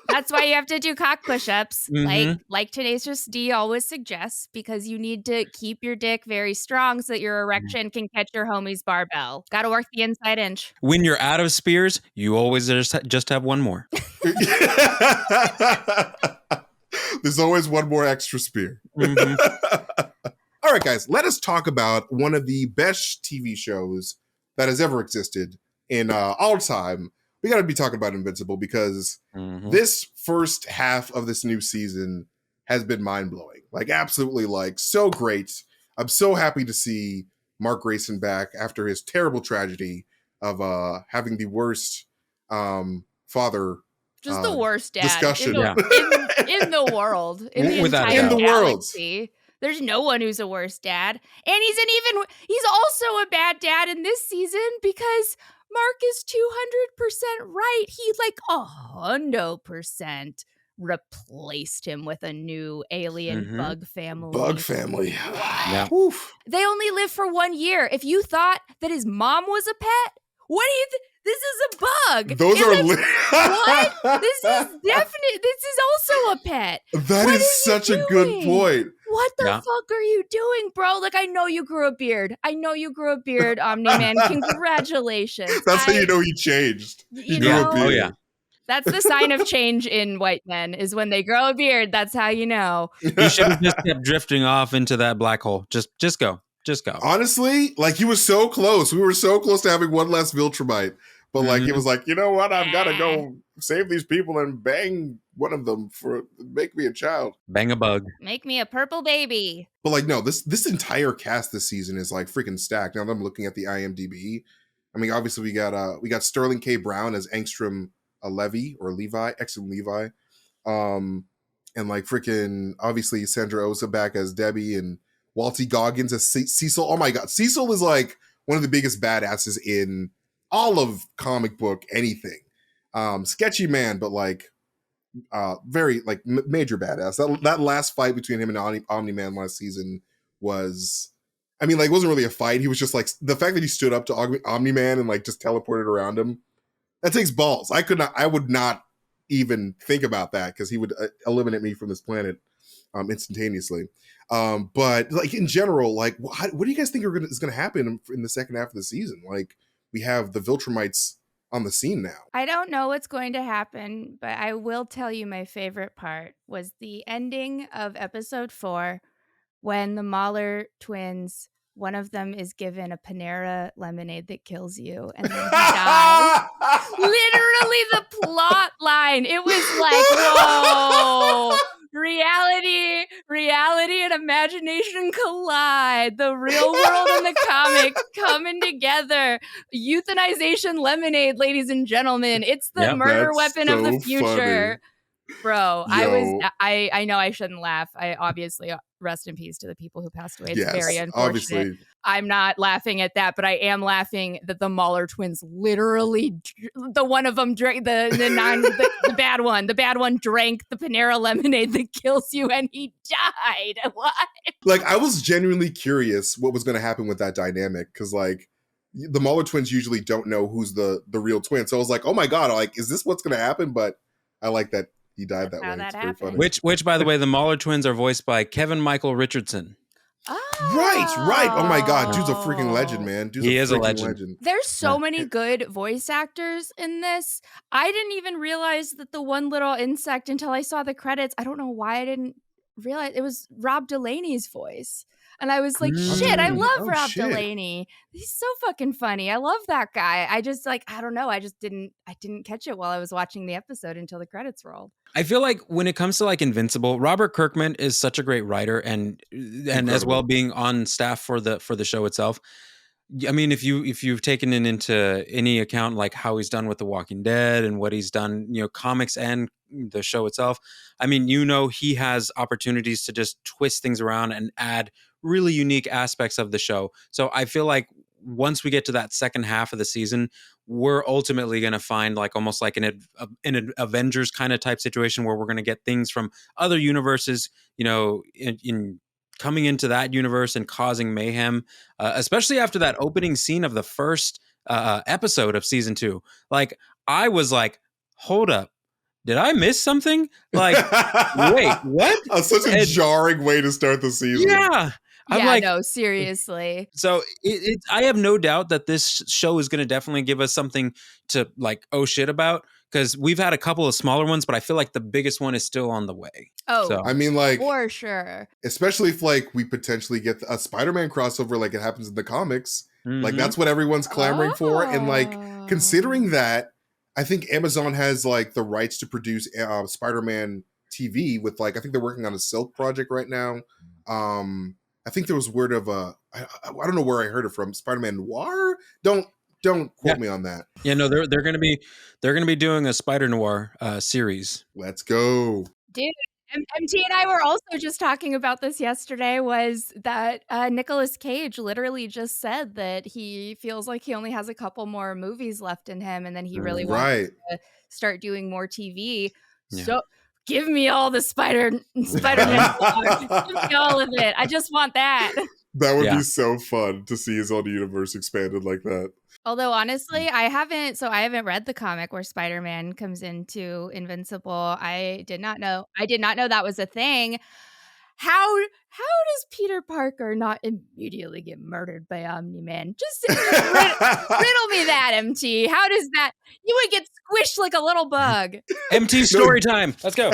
That's why you have to do cock push-ups, like Tenacious D always suggests, because you need to keep your dick very strong so that your erection can catch your homie's barbell. Got to work the inside inch. When you're out of spears, you always just have one more. There's always one more extra spear. All right, guys, let us talk about one of the best TV shows that has ever existed in all time. We got to be talking about Invincible because this first half of this new season has been mind-blowing. Like, absolutely, like, so great. I'm so happy to see Mark Grayson back after his terrible tragedy of having the worst father just the worst dad discussion in the world. In the entire galaxy. There's no one who's a worse dad. And he's also a bad dad in this season because Mark is 200% right. He 100% replaced him with a new alien bug family. Bug family. Yeah. They only live for 1 year. If you thought that his mom was a pet, what do you think? This is a bug. Those are what? This is also a pet. That is such a good point. What the fuck are you doing, bro? Like, I know you grew a beard. Omni-Man. Congratulations. That's how you know he changed. He grew a beard. Oh, yeah. That's the sign of change in white men, is when they grow a beard. That's how you know. You should have just kept drifting off into that black hole. Just go. Just go. Honestly, like, he was so close. We were so close to having one less Viltrumite. But like, he was like, you know what? I've got to go save these people and bang one of them make me a child. Bang a bug. Make me a purple baby. But like, no, this entire cast this season is like freaking stacked. Now that I'm looking at the IMDb, I mean, obviously we got Sterling K. Brown as Angstrom Exum Levi. And like freaking, obviously Sandra Osa back as Debbie and Walty Goggins as Cecil. Oh my God. Cecil is like one of the biggest badasses in all of comic book anything. Sketchy man, but like very like major badass. That last fight between him and Omni-Man last season was, I mean, like, it wasn't really a fight. He was just like, the fact that he stood up to Omni-Man and like just teleported around him, that takes balls. I would not even think about that because he would eliminate me from this planet instantaneously. But like in general, like what do you guys think is going to happen in the second half of the season? Like we have the Viltrumites on the scene now. I don't know what's going to happen, but I will tell you my favorite part was the ending of episode 4 when the Mahler twins, one of them is given a Panera lemonade that kills you, and then he dies. Literally the plot line. It was like, whoa. Reality and imagination collide. The real world and the comic coming together. Euthanization lemonade, ladies and gentlemen. It's the murder weapon of the future. Funny. Bro, I know I shouldn't laugh. I obviously, rest in peace to the people who passed away. It's very unfortunate. Obviously. I'm not laughing at that, but I am laughing that the Mahler twins literally, the one of them drank the bad one. The bad one drank the Panera lemonade that kills you, and he died. What? Like, I was genuinely curious what was going to happen with that dynamic, because like the Mahler twins usually don't know who's the real twin. So I was like, oh my God, like, is this what's going to happen? But I like that he died that way. It's very funny. Which, by the way, the Mahler twins are voiced by Kevin Michael Richardson. Oh. Right. Oh my God, dude's a freaking legend, man. He is a legend. There's so many good voice actors in this. I didn't even realize that the one little insect until I saw the credits. I don't know why I didn't realize it was Rob Delaney's voice. And I was like, shit, I love Rob Delaney. He's so fucking funny. I love that guy. I just like, I don't know. I didn't catch it while I was watching the episode until the credits rolled. I feel like when it comes to like Invincible, Robert Kirkman is such a great writer and as well being on staff for the show itself. I mean, if you've taken it into any account, like how he's done with The Walking Dead and what he's done, comics and the show itself, I mean, he has opportunities to just twist things around and add really unique aspects of the show. So I feel like once we get to that second half of the season, we're ultimately going to find like almost like an Avengers kind of type situation where we're going to get things from other universes, in coming into that universe and causing mayhem, especially after that opening scene of the first episode of season 2. Like, I was like, hold up. Did I miss something? Like, wait, what? Such a jarring way to start the season. Yeah. No, seriously. So I have no doubt that this show is going to definitely give us something to like, oh shit about, because we've had a couple of smaller ones, but I feel like the biggest one is still on the way. Oh, so, I mean, like, for sure. Especially if like we potentially get a Spider-Man crossover like it happens in the comics. Mm-hmm. Like that's what everyone's clamoring for. And like, considering that, I think Amazon has like the rights to produce Spider-Man TV with like, I think they're working on a Silk project right now. I think there was word of I don't know where I heard it from, Spider-Man Noir. Don't quote me on that. Yeah, no, they're gonna be doing a Spider Noir series. Let's go, dude. MT and I were also just talking about this yesterday. Was that Nicolas Cage literally just said that he feels like he only has a couple more movies left in him, and then he really wants to start doing more TV. Yeah. So. Give me all the Spider-Man. Give me all of it. I just want that. That would be so fun to see his own universe expanded like that. Although honestly, I haven't read the comic where Spider-Man comes into Invincible. I did not know that was a thing. How does Peter Parker not immediately get murdered by Omni-Man? Just riddle me that, MT. How does that? You would get squished like a little bug. MT story time. Let's go.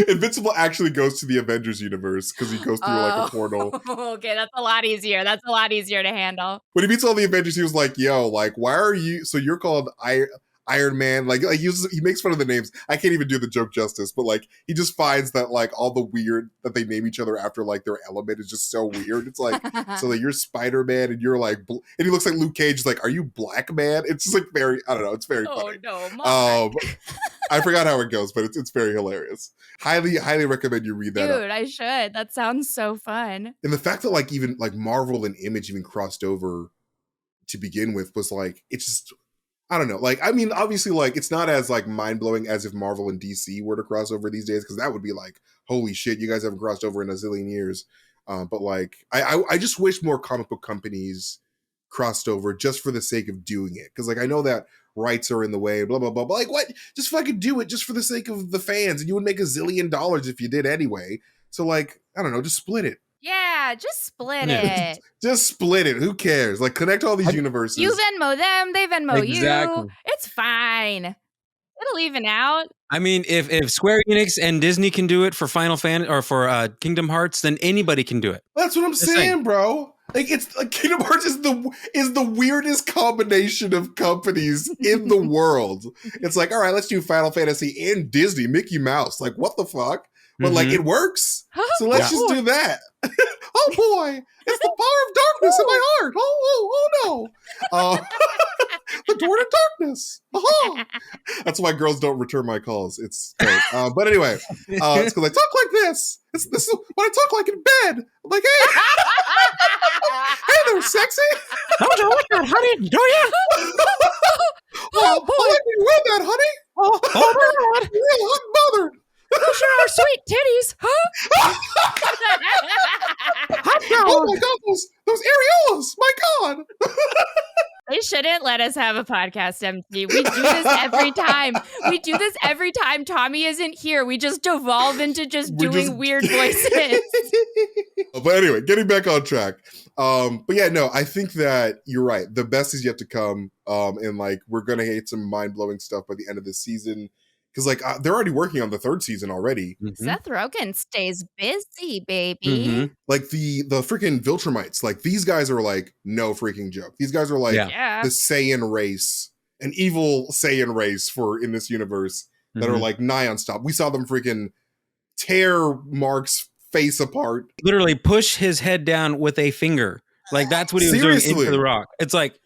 Invincible actually goes to the Avengers universe because he goes through like a portal. Okay, that's a lot easier. That's a lot easier to handle. When he meets all the Avengers, he was like, "Yo, like, why are you? So you're called Iron Man." Like he makes fun of the names. I can't even do the joke justice, but like he just finds that like all the weird that they name each other after like their element is just so weird. It's like, so like you're Spider-Man and you're like, and he looks like Luke Cage. Like, are you Black Man? It's just like very, I don't know. It's very funny. Oh no, I forgot how it goes, but it's very hilarious. Highly recommend you read that. Dude, I should. That sounds so fun. And the fact that like even like Marvel and Image even crossed over to begin with was like, it's just, I don't know. Like, I mean, obviously, like, it's not as like mind blowing as if Marvel and DC were to cross over these days, because that would be like, holy shit, you guys haven't crossed over in a zillion years. But like, I just wish more comic book companies crossed over just for the sake of doing it. Because like, I know that rights are in the way, blah, blah, blah. But like, what? Just fucking do it just for the sake of the fans. And you would make $1 zillion if you did anyway. So like, I don't know, just split it. Yeah, just split it. Just split it. Who cares? Like, connect all these universes. You Venmo them, they Venmo Exactly. you. It's fine. It'll even out. I mean, if Square Enix and Disney can do it for Final Fan or for Kingdom Hearts, then anybody can do it. That's what I'm saying, bro. Like, it's like Kingdom Hearts is the weirdest combination of companies in the world. It's like, all right, let's do Final Fantasy and Disney, Mickey Mouse. Like, what the fuck? But like, it works. So let's just do that. Oh boy, it's the power of darkness in my heart. Oh no. The door to darkness. That's why girls don't return my calls. It's great. But anyway, it's because I talk like this. This is what I talk like in bed. I'm like, hey, hey there, sexy. Don't you like that, honey? Do you? Oh boy, I like when you wear that, honey. Oh my God. Real hot mother. Those are our sweet titties, huh? Oh my God, those areolas. My God. They shouldn't let us have a podcast, MT. We do this every time. We do this every time Tommy isn't here. We just devolve into just doing weird voices. But anyway, getting back on track. But yeah, no, I think that you're right. The best is yet to come. And like, we're going to hit some mind-blowing stuff by the end of this season. Because like, they're already working on the 3rd season already. Mm-hmm. Seth Rogen stays busy, baby. Mm-hmm. Like the freaking Viltrumites, like these guys are like no freaking joke. These guys are like the Saiyan race, an evil Saiyan race in this universe that are like nigh unstoppable. We saw them freaking tear Mark's face apart. Literally push his head down with a finger. Like that's what he was doing into the rock. It's like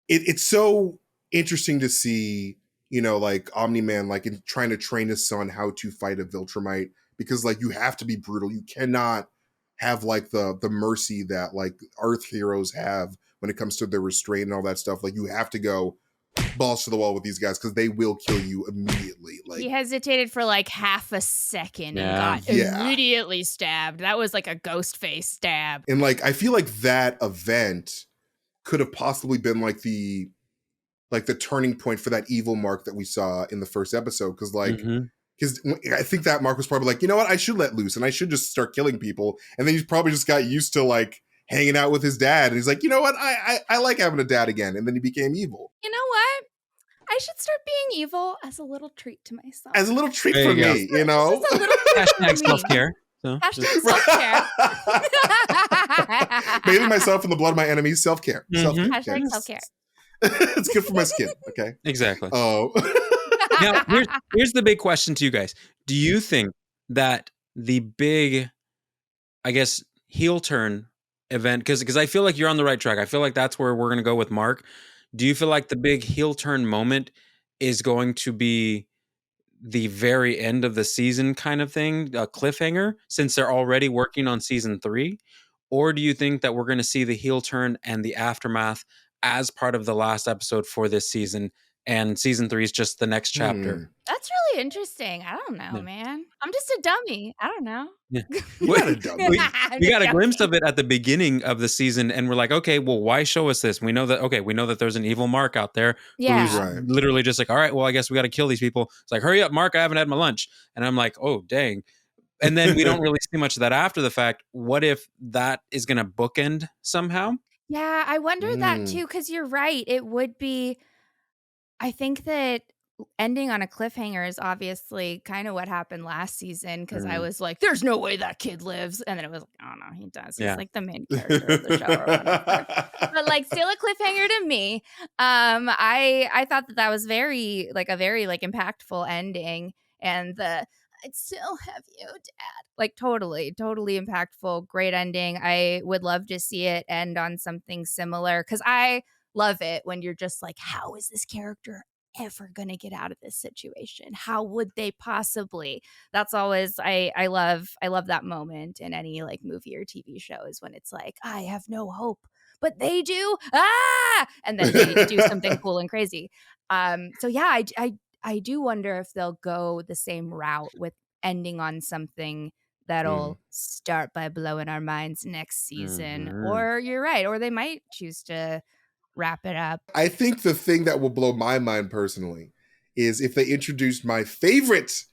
it's so interesting to see, you know, like Omni-Man, like in trying to train his son how to fight a Viltrumite, because like you have to be brutal. You cannot have like the mercy that like Earth heroes have when it comes to their restraint and all that stuff. Like you have to go balls to the wall with these guys because they will kill you immediately. Like he hesitated for like half a second and got immediately stabbed. That was like a ghost face stab. And like I feel like that event could have possibly been like the turning point for that evil Mark that we saw in the first episode. Because like, because I think that Mark was probably like, you know what, I should let loose and I should just start killing people. And then he's probably just got used to like hanging out with his dad. And he's like, you know what, I like having a dad again. And then he became evil. You know what? I should start being evil as a little treat to myself. As a little treat for me, you know? hashtag self-care. So hashtag self-care. Bathing myself in the blood of my enemies, self-care. Self-care. Hashtag self-care. It's good for my skin, okay? Exactly. Oh. Now, here's the big question to you guys. Do you think that the big, I guess, heel turn event, because I feel like you're on the right track. I feel like that's where we're going to go with Mark. Do you feel like the big heel turn moment is going to be the very end of the season kind of thing, a cliffhanger, since they're already working on season 3? Or do you think that we're going to see the heel turn and the aftermath as part of the last episode for this season, and season 3 is just the next chapter? That's really interesting. I don't know, man. I'm just a dummy. I don't know. Yeah. You're not a dummy. We got a glimpse of it at the beginning of the season, and we're like, okay, well, why show us this? We know that there's an evil Mark out there who's literally just like, all right, well, I guess we got to kill these people. It's like, hurry up, Mark, I haven't had my lunch. And I'm like, oh, dang. And then we don't really see much of that after the fact. What if that is going to bookend somehow? Yeah, I wonder that too, because you're right. It would be, I think that ending on a cliffhanger is obviously kind of what happened last season, because I was like, there's no way that kid lives. And then it was like, oh no, he does. He's like the main character of the show or whatever. But like still a cliffhanger to me. I thought that was very impactful ending, and I'd still have you, Dad. Like totally impactful, great ending. I would love to see it end on something similar, because I love it when you're just like, how is this character ever going to get out of this situation? How would they possibly? That's always, I love that moment in any like movie or TV show, is when it's like, I have no hope, but they do. And then they do something cool and crazy. So yeah, I do wonder if they'll go the same route with ending on something that'll start by blowing our minds next season. Or you're right, or they might choose to wrap it up. I think the thing that will blow my mind personally is if they introduced my favorite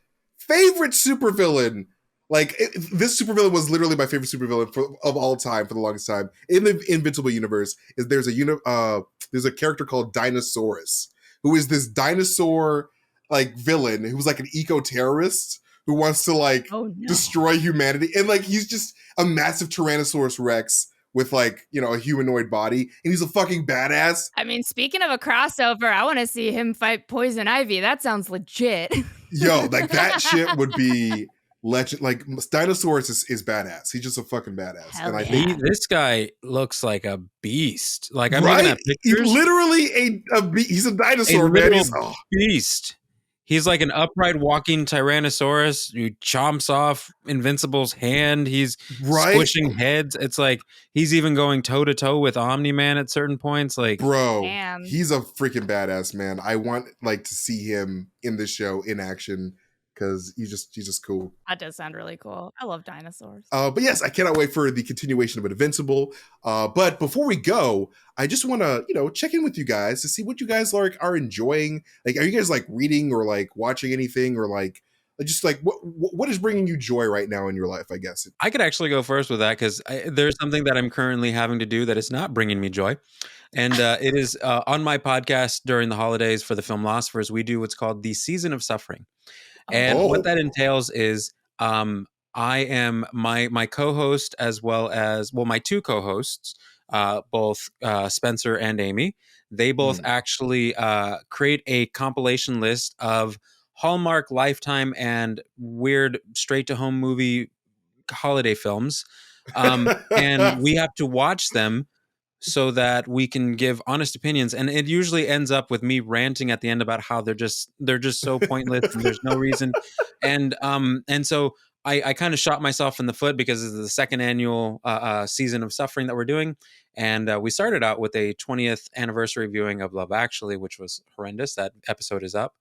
supervillain. Like, this supervillain was literally my favorite supervillain of all time for the longest time. In the Invincible universe, there's a character called Dinosaurus, who is this dinosaur like villain who's like an eco-terrorist who wants to like destroy humanity. And like, he's just a massive Tyrannosaurus Rex with like, you know, a humanoid body, and he's a fucking badass. I mean, speaking of a crossover, I want to see him fight Poison Ivy. That sounds legit. Yo, like that shit would be legend. Like, Dinosaurus is badass. He's just a fucking badass. Hell and I yeah. think This guy looks like a beast. Like, I'm right? looking at He's pictures. liteally he's a dinosaur, man. He's, beast. He's like an upright walking Tyrannosaurus who chomps off Invincible's hand. He's squishing heads. It's like he's even going toe to toe with Omni-Man at certain points. Like, bro, Damn. he's a freaking badass, man. I want like to see him in the show in action, because he's just cool. That does sound really cool. I love dinosaurs. But yes, I cannot wait for the continuation of Invincible. But before we go, I just want to, you know, check in with you guys to see what you guys are enjoying. Like, are you guys like reading or like watching anything, or like just like what is bringing you joy right now in your life? I guess I could actually go first with that, because there's something that I'm currently having to do that is not bringing me joy. And it is on my podcast during the holidays for the Filmlosophers. We do what's called the Season of Suffering. And what that entails is I am my co-host, as well as, well, my two co-hosts, both Spencer and Amy. They both actually create a compilation list of Hallmark, Lifetime, and weird straight-to-home movie holiday films. And we have to watch them so that we can give honest opinions. And it usually ends up with me ranting at the end about how they're just so pointless and there's no reason. And so I kind of shot myself in the foot, because it's the second annual Season of Suffering that we're doing. And we started out with a 20th anniversary viewing of Love Actually, which was horrendous. That episode is up.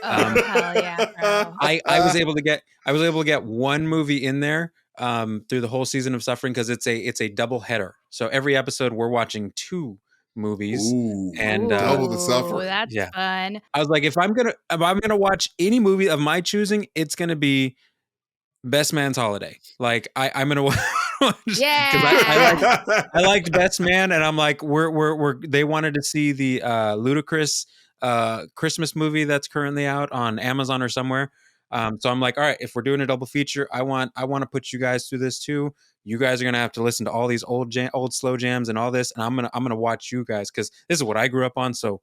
Hell yeah, bro. I was able to get one movie in there through the whole Season of Suffering, because it's a double header. So every episode we're watching two movies. And double the suffering. That's fun. I was like, if I'm gonna watch any movie of my choosing, it's gonna be Best Man's Holiday. Like, I'm gonna watch. Yeah. I liked Best Man, and I'm like, they wanted to see the Ludacris Christmas movie that's currently out on Amazon or somewhere. So I'm like, all right, if we're doing a double feature, I want to put you guys through this too. You guys are gonna have to listen to all these old slow jams and all this, and I'm gonna watch you guys, because this is what I grew up on. So,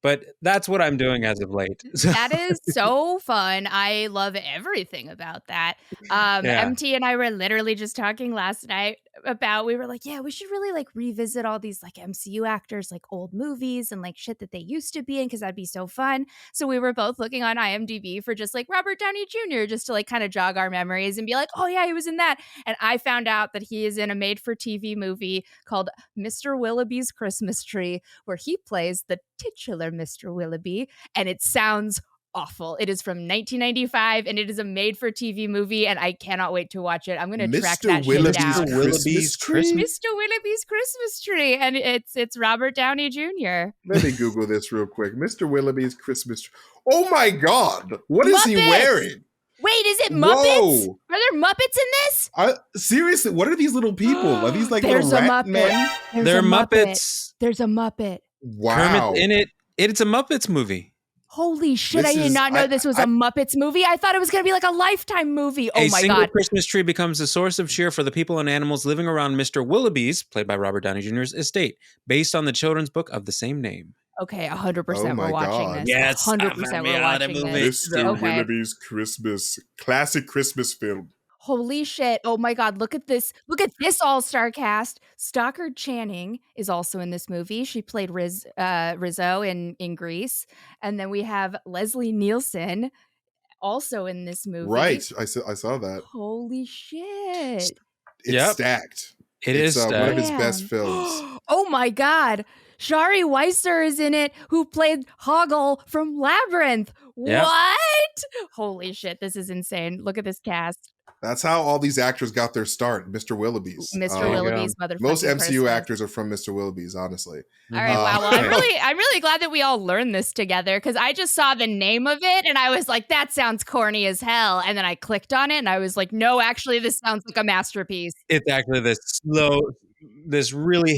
but that's what I'm doing as of late. That is so fun. I love everything about that. MT and I were literally just talking last night about, we were like, yeah, we should really like revisit all these like MCU actors, like old movies and like shit that they used to be in, because that'd be so fun. So we were both looking on IMDb for just like Robert Downey Jr. just to like kind of jog our memories and be like, oh yeah, he was in that. And I found out that he is in a made-for-TV movie called Mr. Willoughby's Christmas Tree, where he plays the titular Mr. Willoughby, and it sounds awful. It is from 1995, and it is a made-for-TV movie, and I cannot wait to watch it. I'm going to track that shit down. Mr. Willoughby's Christmas Tree, and it's Robert Downey Jr. Let me Google this real quick. Mr. Willoughby's Christmas Tree. Oh my God! What is he wearing? Wait, is it Muppets? Whoa. Are there Muppets in this? Seriously, what are these little people? Are these like There's little a rat Muppet. men? They're Muppets. There's a Muppet. Wow! Kermit in it. It's a Muppets movie. Holy shit, I did not know this was a Muppets movie. I thought it was going to be like a Lifetime movie. Oh my God. A single Christmas tree becomes a source of cheer for the people and animals living around Mr. Willoughby's, played by Robert Downey Jr.'s estate, based on the children's book of the same name. Okay, 100% Oh my we're watching God. this. Yes, 100% we're watching this. Mr. Okay. Willoughby's Christmas, classic Christmas film. Holy shit. Oh my God. Look at this. Look at this all-star cast. Stockard Channing is also in this movie. She played Rizzo in Grease. And then we have Leslie Nielsen also in this movie. Right. I saw that. Holy shit. It's stacked. It's one of his best films. Oh my God. Shari Weiser is in it, who played Hoggle from Labyrinth. Yep. What? Holy shit. This is insane. Look at this cast. That's how all these actors got their start. Mr. Willoughby's. Mr. Willoughby's motherfucking Most MCU Christmas. actors are from Mr. Willoughby's, honestly. All right, wow. Well, I'm really glad that we all learned this together, because I just saw the name of it and I was like, that sounds corny as hell. And then I clicked on it and I was like, no, actually, this sounds like a masterpiece. It's actually this really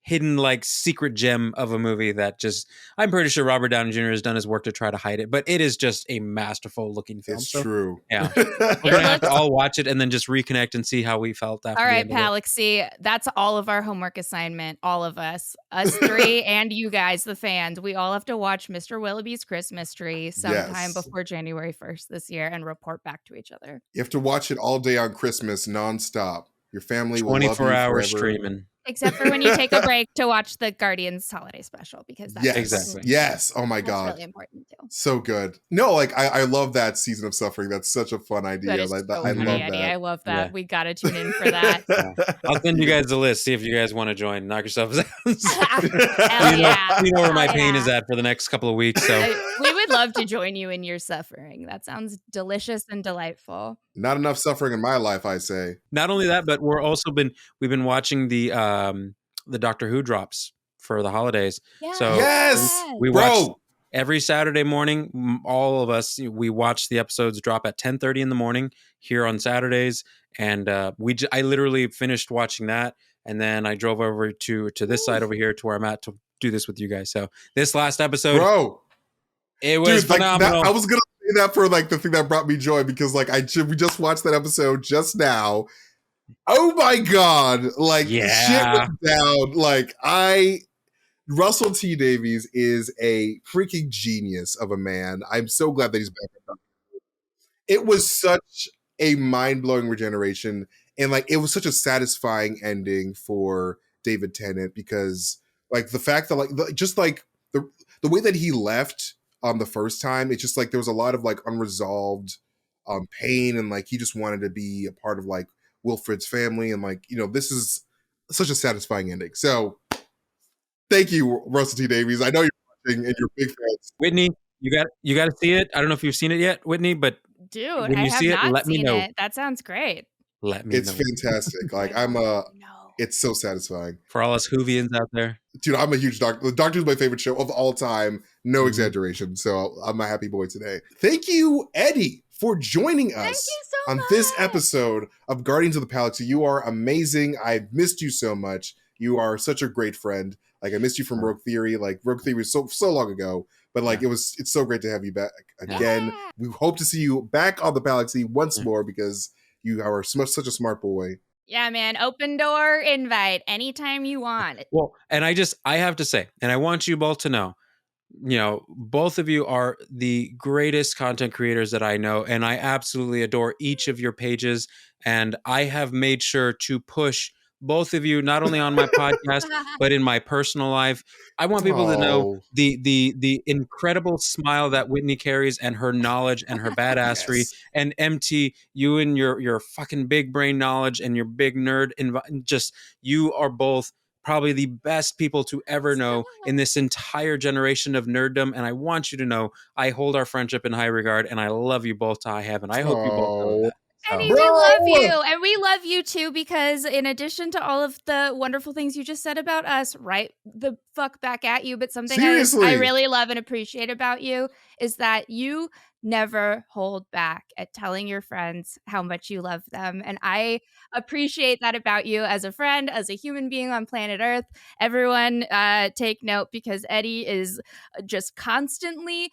hidden secret gem of a movie that just, I'm pretty sure Robert Downey Jr. has done his work to try to hide it, but it is just a masterful looking film. It's true. Yeah. We're going to have to all watch it and then just reconnect and see how we felt after. All right, Palaxy, that's all of our homework assignment. All of us three, and you guys, the fans. We all have to watch Mr. Willoughby's Christmas Tree sometime before January 1st this year and report back to each other. You have to watch it all day on Christmas, nonstop. Your family will love you 24 hours forever. streaming. Except for when you take a break to watch the Guardians holiday special, because that's exactly. Yes. Oh my God. That's really important too. So good. No, like I love that Season of Suffering. That's such a fun idea. That is Like so I funny, love Eddie. that. I love that. Yeah. We gotta tune in for that. I'll send you guys the list. See if you guys want to join. Knock yourselves out. Hell yeah. You know where my Hell pain yeah. is at for the next couple of weeks. So We would love to join you in your suffering. That sounds delicious and delightful. Not enough suffering in my life, I say. not only that, but we've been watching the Doctor Who drops for the holidays. Yeah. So Yes, we bro. watch every Saturday morning. All of us, we watch the episodes drop at 10:30 in the morning here on Saturdays, and I literally finished watching that, and then I drove over to this side over here to where I'm at to do this with you guys. So this last episode, Bro. it was phenomenal. Like I was gonna say that for like the thing that brought me joy, because like we just watched that episode just now. Oh my God! Like shit went down. Like Russell T Davies is a freaking genius of a man. I'm so glad that he's back. It was such a mind-blowing regeneration, and like it was such a satisfying ending for David Tennant, because like the fact that the way that he left the first time, it's just like there was a lot of like unresolved pain, and like he just wanted to be a part of like Wilfred's family, and like, you know, this is such a satisfying ending. So thank you, Russell T Davies. I know you're watching and you're big fans. Whitney, you got to see it. I don't know if you've seen it yet, Whitney, but Dude, when I you have see it, not let me seen know. it. That sounds great. Let me know. It's fantastic. Like it's so satisfying. For all us Whovians out there. Dude, I'm a huge Doctor. Doctor Who's my favorite show of all time. No exaggeration. So I'm a happy boy today. Thank you, Eddie, for joining us on this episode of Guardians of the Palaxy. You are amazing. I've missed you so much. You are such a great friend. Like I missed you from Rogue Theory. Like Rogue Theory was so long ago, but like it's so great to have you back again. Yeah. We hope to see you back on the Palaxy once more, because you are such a smart boy. Yeah, man. Open door invite anytime you want. Well, and I have to say, and I want you both to know, you know, both of you are the greatest content creators that I know, and I absolutely adore each of your pages. And I have made sure to push both of you, not only on my podcast, but in my personal life. I want people to know the incredible smile that Whitney carries, and her knowledge and her badassery. Yes. And MT, you and your fucking big brain knowledge and your big nerd, you are both probably the best people to ever know in this entire generation of nerddom. And I want you to know I hold our friendship in high regard, and I love you both to high heaven. I hope you both know that. Eddie, we love you. And we love you too, because in addition to all of the wonderful things you just said about us, right the fuck back at you, but something I really love and appreciate about you is that you never hold back at telling your friends how much you love them. And I appreciate that about you as a friend, as a human being on planet Earth. Everyone take note, because Eddie is just constantly,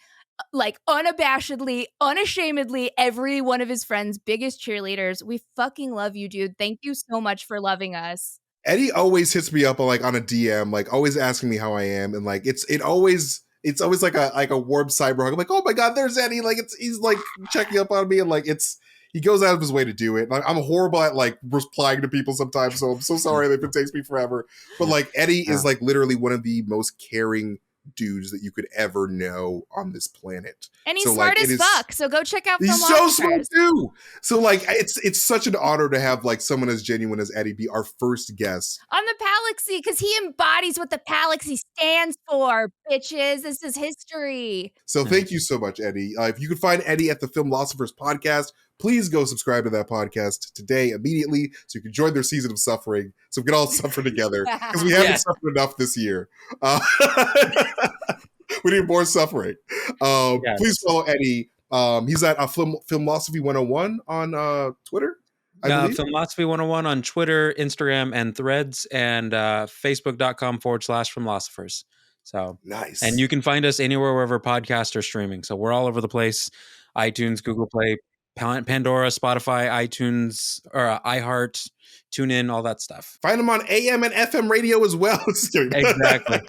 like, unabashedly, unashamedly, every one of his friends' biggest cheerleaders. We fucking love you, dude. Thank you so much for loving us. Eddie always hits me up on a DM, like always asking me how I am, and like it's always like a warm cyber hug. I'm like, oh my God, there's Eddie. Like he's like checking up on me, and like it's he goes out of his way to do it. I'm horrible at like replying to people sometimes, so I'm so sorry if it takes me forever. But like Eddie is like literally one of the most caring dudes that you could ever know on this planet. And he's smart as fuck, so go check out Filmlosophers. He's so smart too. So like it's such an honor to have like someone as genuine as Eddie be our first guest on the Palaxy, because he embodies what the Palaxy stands for, bitches. This is history. So thank you so much, Eddie. If you can find Eddie at the Filmlosophers podcast, please go subscribe to that podcast today, immediately, so you can join their season of suffering, so we can all suffer together, because we haven't suffered enough this year. We need more suffering. Please follow Eddie. He's at Filmlosophy 101 on Twitter. Filmlosophy 101 on Twitter, Instagram, and Threads, and facebook.com/Filmlosophers. So nice. And you can find us anywhere wherever podcasts are streaming. So we're all over the place: iTunes, Google Play, Pandora, Spotify, iTunes, or iHeart, TuneIn, all that stuff. Find them on AM and FM radio as well. Exactly.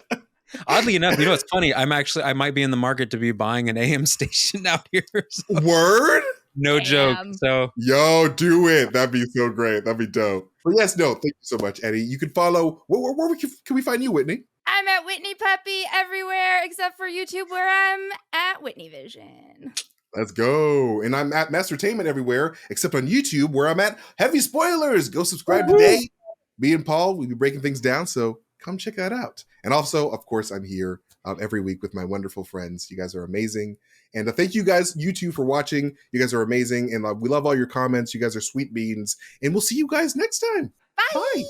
Oddly enough, you know, it's funny. I might be in the market to be buying an AM station out here. So. Word? No joke. So, yo, do it. That'd be so great. That'd be dope. But yes, no, thank you so much, Eddie. You can follow. Where can we find you, Whitney? I'm at Whitney Puppy everywhere except for YouTube, where I'm at Whitney Vision. Let's go. And I'm at Mastertainment everywhere except on YouTube, where I'm at Heavy Spoilers. Go subscribe today. Me and Paul, we'll be breaking things down, so come check that out. And also, of course, I'm here every week with my wonderful friends. You guys are amazing. And thank you guys, you two, for watching. You guys are amazing. And we love all your comments. You guys are sweet beans. And we'll see you guys next time. Bye. Bye.